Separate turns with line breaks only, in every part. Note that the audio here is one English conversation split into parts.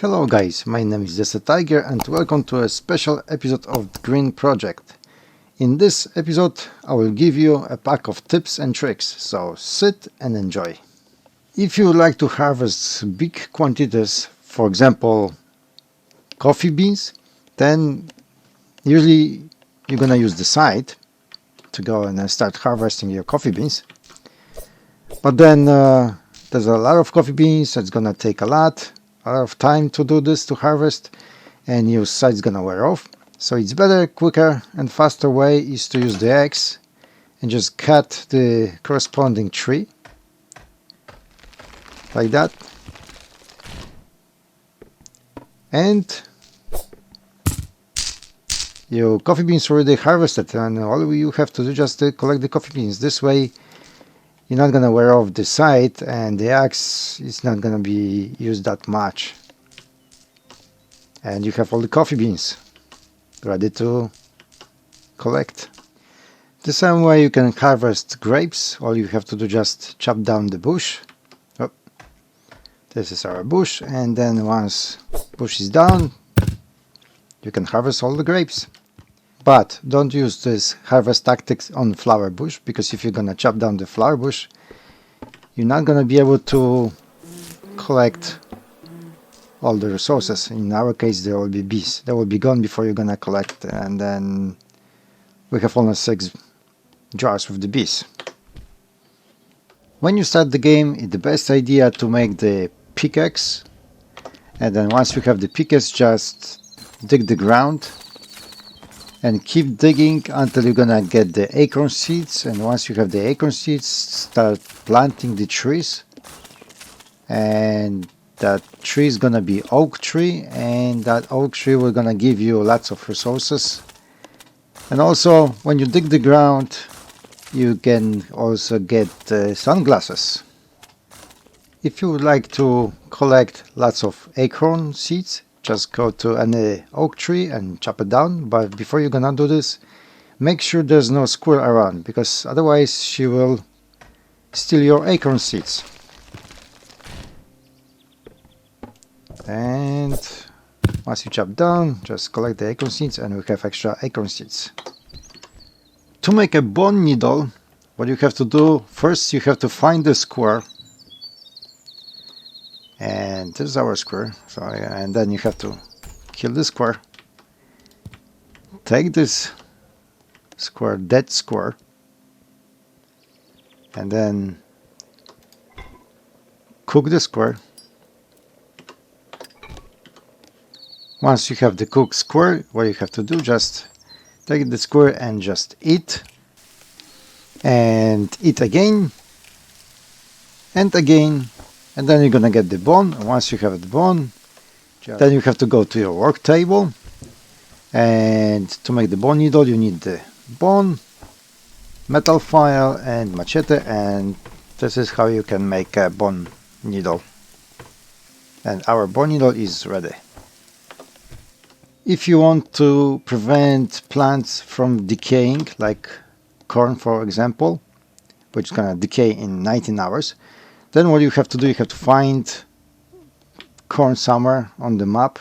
Hello guys, my name is Tiger and welcome to a special episode of the Green Project. In this episode I will give you a pack of tips and tricks, so sit and enjoy. If you would like to harvest big quantities, for example coffee beans, then usually you're gonna use the scythe to go and start harvesting your coffee beans. But then there's a lot of coffee beans, it's gonna take a lot of time to do this, to harvest, and your scythe's gonna wear off. So it's better, quicker and faster way is to use the axe and just cut the corresponding tree like that, and your coffee beans already harvested, and all you have to do just to collect the coffee beans. This way you're not gonna wear off the scythe and the axe is not gonna be used that much, and you have all the coffee beans ready to collect. The same way you can harvest grapes. All you have to do just chop down the bush. Oh, this is our bush, and then once bush is down you can harvest all the grapes. But don't use this harvest tactics on flower bush, because if you're gonna chop down the flower bush, you're not gonna be able to collect all the resources. In our case, there will be bees. They will be gone before you're gonna collect, and then we have only 6 jars with the bees. When you start the game, it's the best idea to make the pickaxe, and then once you have the pickaxe, just dig the ground and keep digging until you're gonna get the acorn seeds. And once you have the acorn seeds, start planting the trees, and that tree is gonna be oak tree, and that oak tree will gonna give you lots of resources. And also when you dig the ground, you can also get sunglasses. If you would like to collect lots of acorn seeds, just go to any oak tree and chop it down. But before you're gonna do this, make sure there's no squirrel around, because otherwise she will steal your acorn seeds. And once you chop down, just collect the acorn seeds, and we have extra acorn seeds. To make a bone needle, what you have to do first, you have to find the square. And this is our square. So and then you have to kill the square. Take this square, dead square, and then cook the square. Once you have the cooked square, what you have to do, just take the square and just eat, and eat again, and again. And then you're gonna get the bone. And once you have the bone, then you have to go to your work table, and to make the bone needle you need the bone, metal file and machete, and this is how you can make a bone needle. And our bone needle is ready. If you want to prevent plants from decaying, like corn for example, which is gonna decay in 19 hours, then what you have to do, you have to find corn somewhere on the map,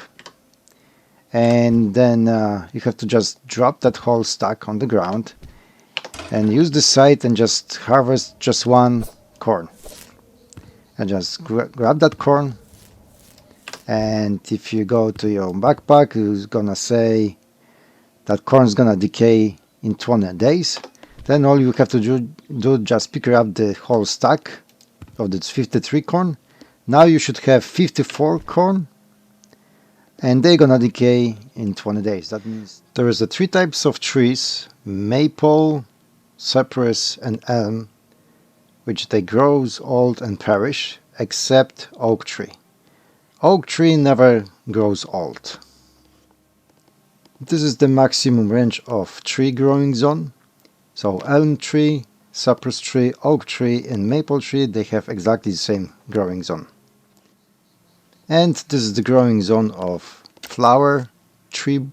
and then you have to just drop that whole stack on the ground and use the scythe and just harvest just one corn, and just grab that corn. And if you go to your backpack, it's gonna say that corn is gonna decay in 20 days. Then all you have to do just pick up the whole stack of the 53 corn. Now you should have 54 corn, and they're gonna decay in 20 days. That means there is 3 types of trees: maple, cypress and elm, which they grows old and perish, except oak tree. Oak tree never grows old. This is the maximum range of tree growing zone. So elm tree, cypress tree, oak tree and maple tree, they have exactly the same growing zone. And this is the growing zone of flower, tree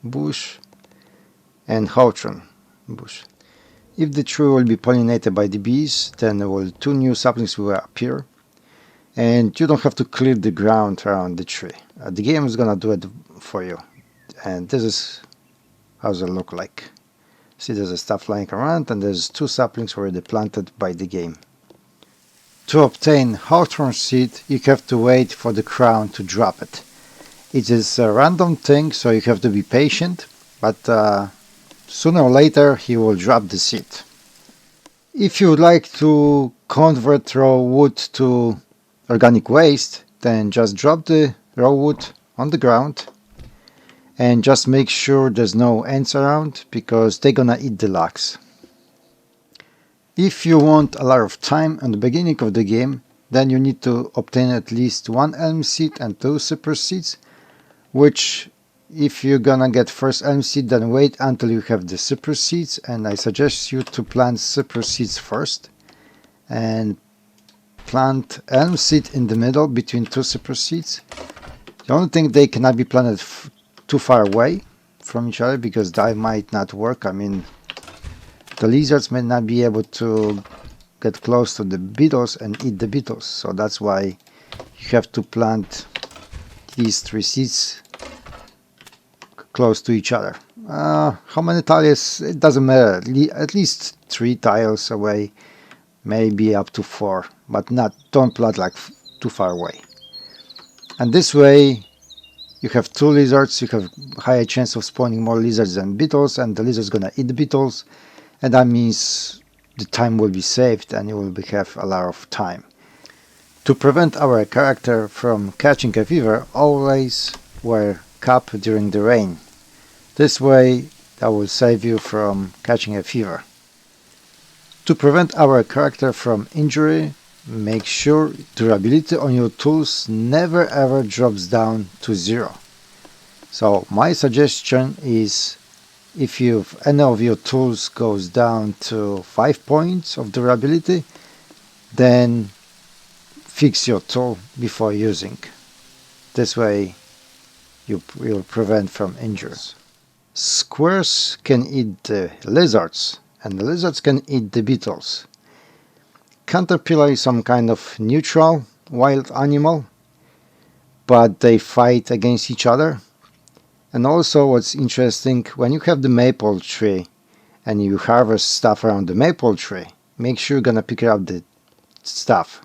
bush and hawthorn bush. If the tree will be pollinated by the bees, then 2 new saplings will appear, and you don't have to clear the ground around the tree. The game is gonna do it for you. And this is how it look like. See, there's stuff lying around, and there's 2 saplings already planted by the game. To obtain hawthorn seed, you have to wait for the crown to drop it. It is a random thing, so you have to be patient, but sooner or later he will drop the seed. If you would like to convert raw wood to organic waste, then just drop the raw wood on the ground and just make sure there's no ants around, because they're gonna eat the logs. If you want a lot of thyme at the beginning of the game, then you need to obtain at least 1 elm seed and 2 cypress seeds, which if you're gonna get first elm seed, then wait until you have the cypress seeds, and I suggest you to plant cypress seeds first and plant elm seed in the middle between 2 cypress seeds. The only thing, they cannot be planted too far away from each other, because that might not work. I mean, the lizards may not be able to get close to the beetles and eat the beetles, so that's why you have to plant these 3 seeds close to each other. How many tiles? It doesn't matter. At least 3 tiles away, maybe up to 4, but don't plant like too far away. And this way you have 2 lizards, you have higher chance of spawning more lizards than beetles, and the lizards gonna eat the beetles, and that means the time will be saved and you will have a lot of time. To prevent our character from catching a fever, always wear cap during the rain. This way that will save you from catching a fever. To prevent our character from injury, make sure durability on your tools never ever drops down to 0. So my suggestion is, if any of your tools goes down to 5 points of durability, then fix your tool before using. This way you will prevent from injuries. Squares can eat the lizards, and the lizards can eat the beetles. Caterpillar is some kind of neutral wild animal, but they fight against each other. And also, what's interesting, when you have the maple tree and you harvest stuff around the maple tree, make sure you're gonna pick up the stuff.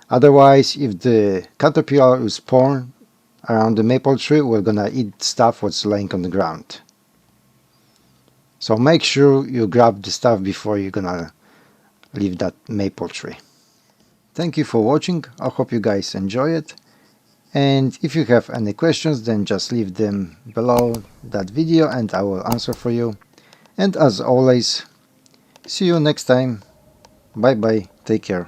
Otherwise, if the caterpillar is spawn around the maple tree, we're gonna eat stuff what's laying on the ground. So make sure you grab the stuff before you're gonna leave that maple tree. Thank you for watching. I hope you guys enjoy it. And if you have any questions, then just leave them below that video and I will answer for you. And as always, see you next time. Bye bye. Take care.